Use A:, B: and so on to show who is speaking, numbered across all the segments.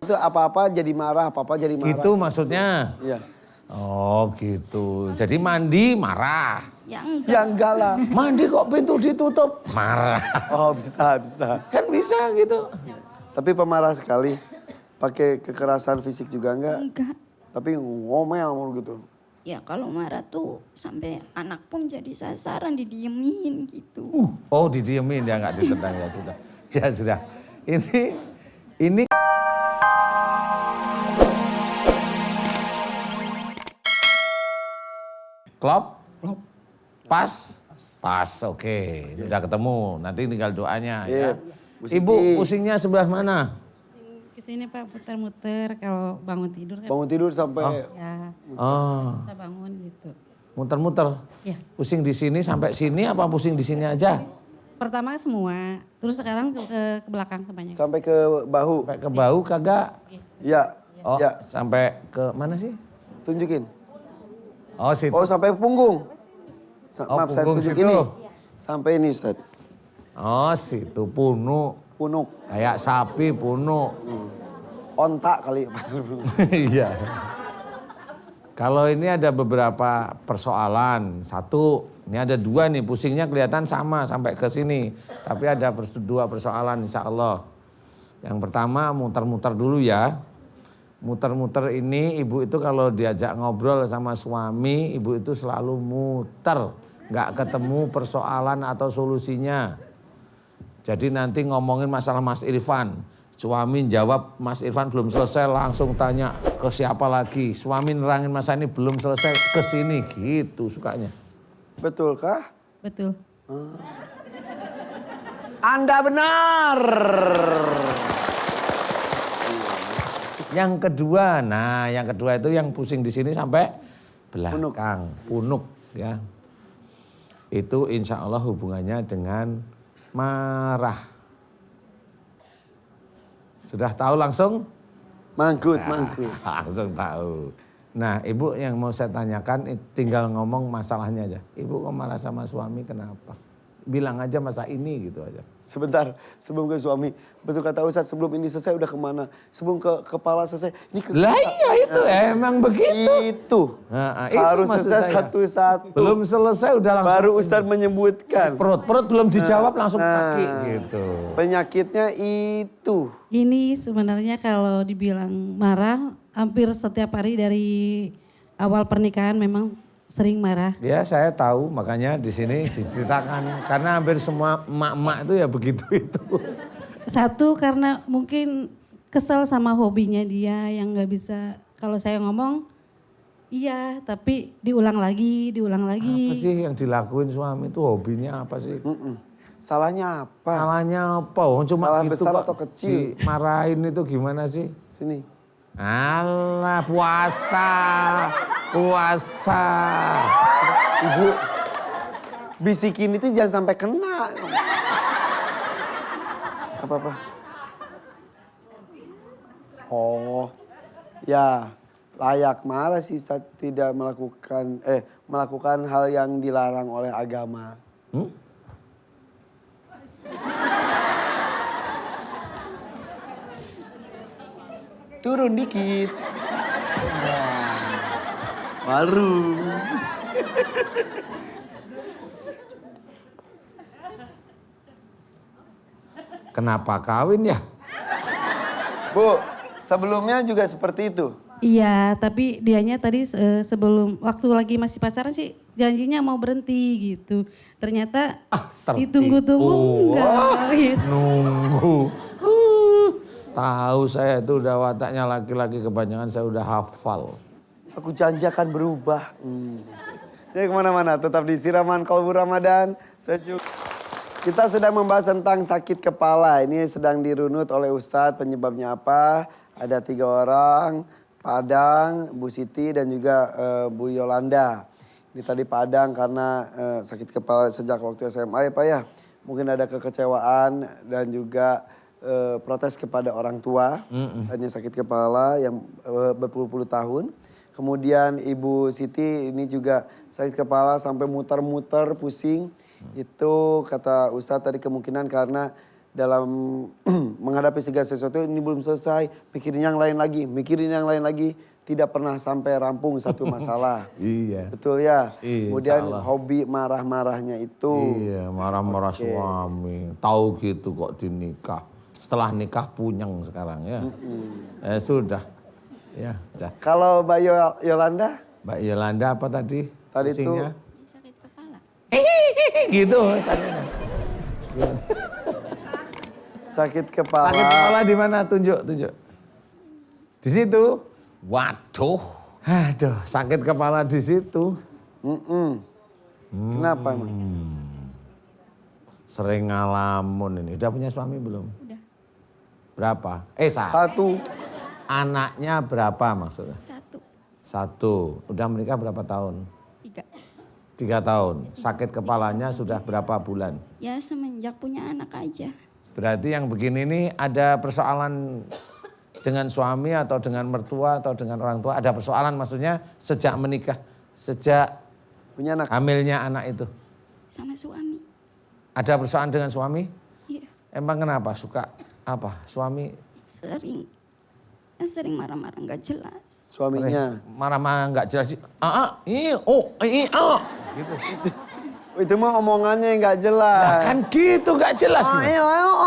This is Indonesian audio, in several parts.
A: Itu apa-apa jadi marah, apa-apa jadi marah.
B: Gitu maksudnya?
A: Iya.
B: Oh gitu. Jadi mandi marah.
C: Ya enggak.
A: Ya enggak lah.
B: Mandi kok pintu ditutup? Marah.
A: Oh bisa.
B: Kan bisa gitu.
A: Tapi pemarah sekali. Pakai kekerasan fisik juga enggak?
C: Enggak.
A: Tapi ngomel mulu gitu.
C: Ya kalau marah tuh sampai anak pun jadi sasaran didiemin gitu.
B: Oh didiemin ya nggak ditendang ya sudah. Ya sudah. Ini klop? Pas? Pas, oke. Ini udah ketemu. Nanti tinggal doanya ya. Ibu pusingnya sebelah mana?
D: Kesini Pak muter-muter kalau bangun tidur kan.
A: Bangun tidur sampai...
D: Ya,
B: Oh,
D: bisa bangun gitu.
B: muter-muter.
D: Ya.
B: Pusing di sini sampai sini apa pusing di sini aja?
D: Pertama semua, terus sekarang ke belakang kebanyakan.
A: Sampai ke bahu.
B: Sampai ke bahu kagak?
A: Ya.
B: Oh,
A: Ya.
B: sampai ke mana sih?
A: Tunjukin.
B: Oh, situ.
A: Oh sampai punggung.
B: Oh,
A: Maaf saya
B: punggung
A: tunjuk
B: situ.
A: ini. Sampai ini Ustaz.
B: Oh, situ punuk.
A: Punuk.
B: Kayak sapi punuk.
A: Ontak kali.
B: Iya. Kalau ini ada beberapa persoalan. Satu, ini ada dua nih, pusingnya kelihatan sama sampai ke sini. Tapi ada dua persoalan insya Allah. Yang pertama muter-muter dulu ya. Muter-muter ini ibu itu kalau diajak ngobrol sama suami, ibu itu selalu muter. Nggak ketemu persoalan atau solusinya. Jadi nanti ngomongin masalah Mas Irfan. Suami jawab Mas Irfan belum selesai langsung tanya ke siapa lagi. Suami nerangin masa ini belum selesai ke sini gitu sukanya.
A: Betulkah?
D: Betul.
A: Anda benar.
B: Yang kedua, nah yang kedua itu yang pusing di sini sampai belakang, punuk ya. Itu insya Allah hubungannya dengan marah. Sudah tahu langsung?
A: Mangkut.
B: Langsung tahu. Nah ibu yang mau saya tanyakan tinggal ngomong masalahnya aja. Ibu kok marah sama suami kenapa? Bilang aja masa ini gitu aja.
A: Sebentar, sebelum ke suami. Betul kata Ustadz, sebelum ini selesai udah kemana? Sebelum ke kepala selesai, ini ke
B: Lah iya itu emang begitu.
A: Itu.
B: Nah, itu
A: Harus
B: maksud
A: selesai
B: saya.
A: satu-satu.
B: Belum selesai udah langsung.
A: Baru Ustadz menyebutkan.
B: Perut belum dijawab langsung kaki gitu.
A: Penyakitnya itu.
D: Ini sebenarnya kalau dibilang marah, hampir setiap hari dari awal pernikahan memang sering marah.
B: Ya saya tahu makanya di sini diceritakan karena hampir semua emak-emak itu ya begitu itu.
D: Satu karena mungkin kesel sama hobinya dia yang nggak bisa, kalau saya ngomong iya tapi diulang lagi.
B: Apa sih yang dilakuin suami itu hobinya apa sih?
A: Salahnya apa?
B: Salahnya apa? Oh, cuma
A: Salah
B: gitu
A: besar
B: kok
A: atau kecil?
B: dimarahin itu gimana sih?
A: Sini.
B: Alah puasa.
A: Ibu, bisikin itu jangan sampai kena. Apa-apa? Oh, ya layak marah sih Ustaz tidak melakukan hal yang dilarang oleh agama. Turun dikit. Baru.
B: Kenapa kawin ya?
A: Bu, sebelumnya juga seperti itu.
D: Iya, tapi dianya tadi sebelum waktu lagi masih pacaran sih janjinya mau berhenti gitu. Ternyata ditunggu-tunggu enggak gitu.
B: Nunggu. Tahu saya itu udah wataknya laki-laki kebanyakan saya udah hafal.
A: Aku janji akan berubah. Jadi kemana-mana, tetap di Siraman Kolbu Ramadan. Sejuk. Kita sedang membahas tentang sakit kepala. Ini sedang dirunut oleh Ustadz, penyebabnya apa? Ada 3 orang, Pak Adang, Bu Siti dan juga Bu Yolanda. Ini tadi Pak Adang karena sakit kepala sejak waktu SMA ya Pak ya. Mungkin ada kekecewaan dan juga protes kepada orang tua. Hanya sakit kepala yang berpuluh-puluh tahun. Kemudian Ibu Siti ini juga sakit kepala sampai muter-muter pusing. Itu kata Ustadz tadi kemungkinan karena dalam menghadapi segala sesuatu ini belum selesai, mikirin yang lain lagi, tidak pernah sampai rampung satu masalah.
B: Iya.
A: Betul ya?
B: Iya,
A: Kemudian
B: insya Allah.
A: hobi marah-marahnya itu.
B: Iya, marah-marah suami. Tahu gitu kok dinikah. Setelah nikah punyeng sekarang ya. Sudah. Ya, dah.
A: Kalau Mbak Yolanda?
B: Mbak Yolanda apa tadi?
A: Tadi itu
B: Pusingnya?
C: Sakit kepala.
B: Gitu sakitnya.
A: sakit kepala.
B: Sakit kepala di mana? Tunjuk. Di situ. Waduh. Aduh, sakit kepala di situ.
A: Kenapa emang?
B: Sering ngalamun ini. Udah punya suami belum?
C: Udah
B: Berapa?
A: Satu.
B: Anaknya berapa maksudnya?
C: 1,
B: 1. Udah menikah berapa tahun?
C: 3.
B: 3 tahun. Sakit kepalanya sudah berapa bulan?
C: Ya semenjak punya anak aja.
B: Berarti yang begini ini ada persoalan dengan suami atau dengan mertua atau dengan orang tua. Ada persoalan maksudnya sejak menikah, sejak
A: Punya anak.
B: hamilnya anak itu.
C: Sama suami.
B: Ada persoalan dengan suami?
C: Iya.
B: Emang kenapa? Suka apa? Suami
C: Sering marah-marah nggak jelas.
A: Suaminya.
B: marah-marah nggak jelas. Gitu.
A: Itu mah omongannya yang nggak jelas.
B: Nah, kan gitu nggak jelas. Gitu.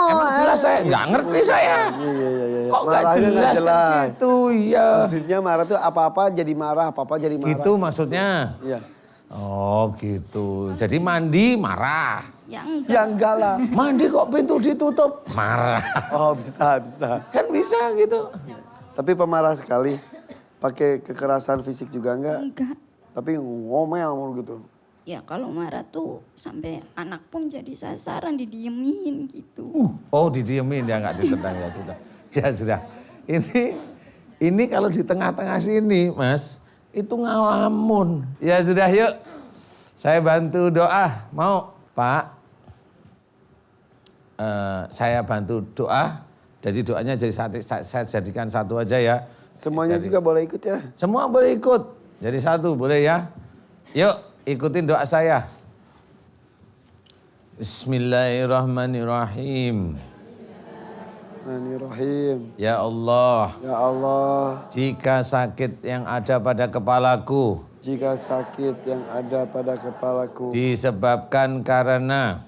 B: Emang jelas saya? Nggak ngerti saya.
A: Iya.
B: Kok nggak
A: Marahnya
B: jelas, kan gitu? Iya.
A: Maksudnya marah tuh apa-apa jadi marah, apa-apa jadi marah.
B: Gitu maksudnya.
A: Iya.
B: Oh gitu. Jadi mandi marah.
C: Ya enggak.
A: Ya enggak lah.
B: Mandi kok pintu ditutup marah.
A: Oh bisa.
B: Kan bisa gitu.
A: Tapi pemarah sekali. Pakai kekerasan fisik juga enggak?
C: Enggak.
A: Tapi ngomel mulu gitu.
C: Ya kalau marah tuh sampai anak pun jadi sasaran didiemin gitu.
B: Oh didiemin ya nggak ditendang ya sudah. Ya sudah. Ini kalau di tengah-tengah sini Mas itu ngalamun. Ya sudah yuk. Saya bantu doa. Mau Pak? Saya bantu doa. Jadi doanya jadi saya jadikan satu aja ya.
A: Semuanya juga boleh ikut ya?
B: Semua boleh ikut. Jadi satu boleh ya. Yuk ikutin doa saya. Bismillahirrahmanirrahim.
A: Bismillahirrahmanirrahim.
B: Ya Allah.
A: Ya Allah,
B: Jika sakit yang ada pada kepalaku
A: jika sakit yang ada pada kepalaku
B: disebabkan karena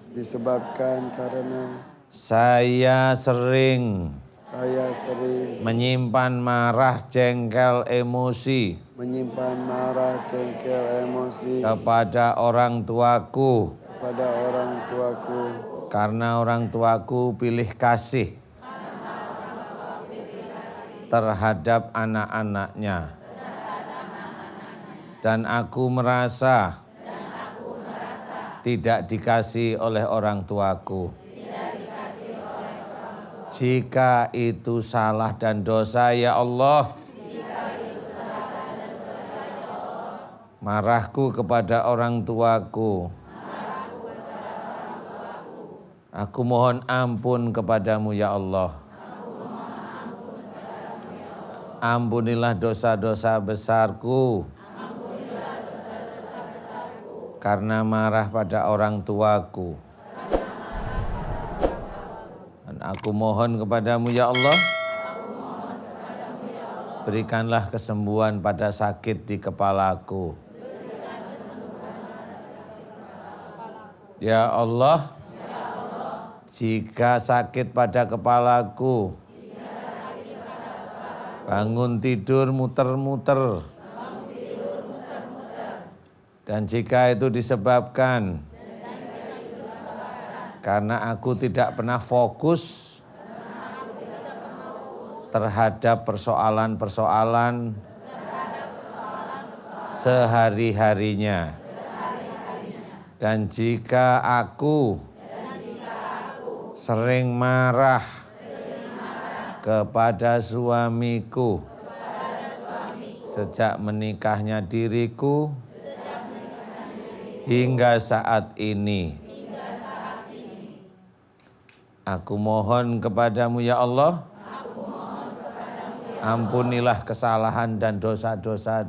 B: saya sering
A: saya sering
B: menyimpan marah, jengkel, emosi
A: menyimpan marah, jengkel, emosi
B: kepada orang tuaku
A: pada orang tuaku
B: karena orang tuaku pilih kasih terhadap anak-anaknya. Dan aku merasa tidak dikasih oleh orang tuaku. Jika itu salah dan dosa ya Allah. Marahku kepada orang tuaku. Aku mohon ampun kepadamu ya Allah. Ampunilah dosa-dosa besarku. Karena marah pada orang tuaku. Dan aku mohon kepadamu ya Allah. Berikanlah kesembuhan pada sakit di kepalaku. Ya Allah. Jika sakit pada kepalaku. Bangun tidur muter-muter. Dan jika itu disebabkan karena aku tidak pernah fokus terhadap persoalan-persoalan sehari-harinya. Dan jika aku sering marah kepada suamiku sejak menikahnya diriku hingga saat ini. Aku mohon kepadamu ya Allah. Ampunilah kesalahan dan dosa-dosa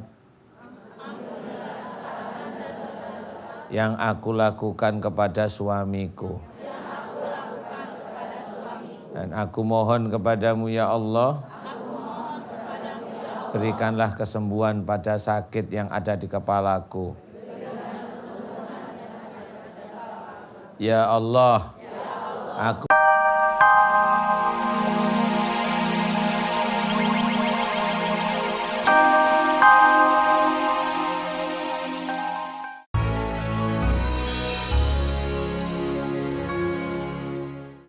B: yang aku lakukan kepada suamiku. Dan aku mohon kepadamu ya Allah, berikanlah kesembuhan pada sakit yang ada di kepalaku. Ya Allah, aku